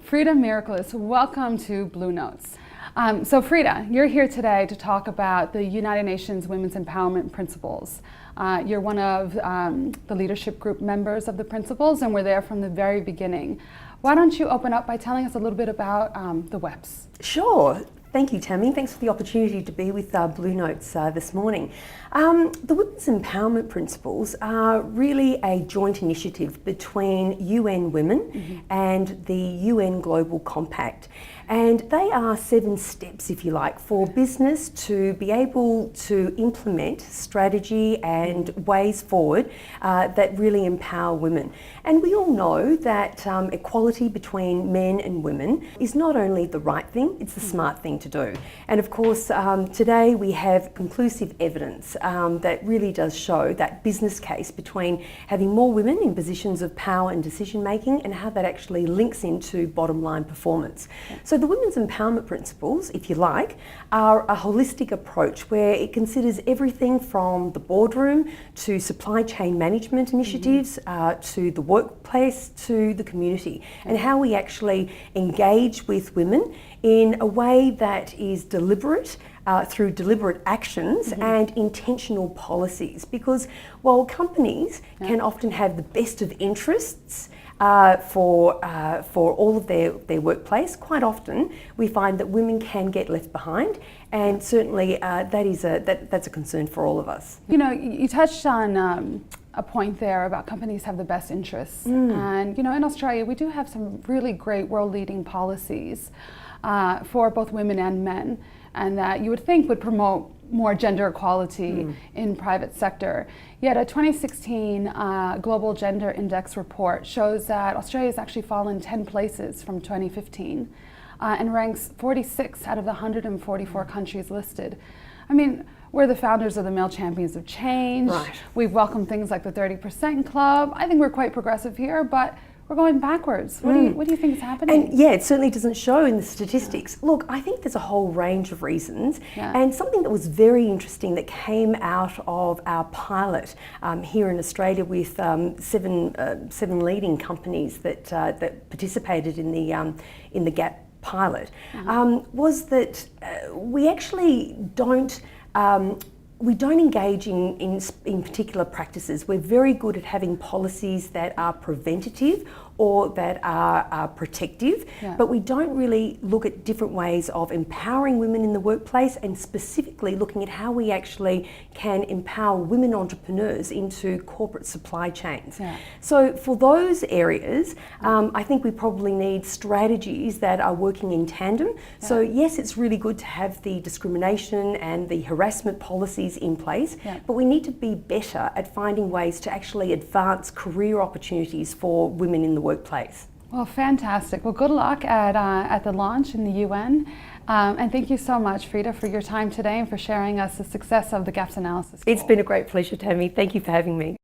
Frida Miraculous, welcome to Blue Notes. So Frida, you're here today to talk about the United Nations Women's Empowerment Principles. You're one of the leadership group members of the principles, and we're there from the very beginning. Why don't you open up by telling us a little bit about the WEPs? Sure. Thank you, Tammy. Thanks for the opportunity to be with Blue Notes this morning. The Women's Empowerment Principles are really a joint initiative between UN Women and the UN Global Compact. And they are 7 steps, if you like, for business to be able to implement strategy and ways forward that really empower women. And we all know that equality between men and women is not only the right thing, it's the smart thing to do. And of course, today we have conclusive evidence that really does show that business case between having more women in positions of power and decision making and how that actually links into bottom line performance. So the Women's Empowerment Principles, if you like, are a holistic approach where it considers everything from the boardroom to supply chain management initiatives to the workplace to the community, and how we actually engage with women in a way that is deliberate, through deliberate actions and intentional policies. Because while companies can often have the best of interests for all of their workplace, quite often we find that women can get left behind, and certainly that's a concern for all of us. You know, you touched on a point there about companies have the best interests, and you know, in Australia we do have some really great world-leading policies for both women and men, and that you would think would promote more gender equality in private sector. Yet a 2016 Global Gender Index report shows that Australia has actually fallen 10 places from 2015 and ranks 46 out of the 144 countries listed. I mean, we're the founders of the Male Champions of Change. Right. We've welcomed things like the 30% Club. I think we're quite progressive here, but we're going backwards. What do you think is happening? And yeah, it certainly doesn't show in the statistics. Look, I think there's a whole range of reasons, and something that was very interesting that came out of our pilot here in Australia with seven leading companies that participated in the GAP pilot was that we actually don't. We don't engage in particular practices. We're very good at having policies that are preventative or that are protective, but we don't really look at different ways of empowering women in the workplace, and specifically looking at how we actually can empower women entrepreneurs into corporate supply chains. So for those areas, I think we probably need strategies that are working in tandem. So yes, it's really good to have the discrimination and the harassment policies in place, but we need to be better at finding ways to actually advance career opportunities for women in the workplace. Well, fantastic. Well, good luck at the launch in the UN. And thank you so much, Frida, for your time today and for sharing us the success of the GAPS analysis tool. It's been a great pleasure, Tammy. Thank you for having me.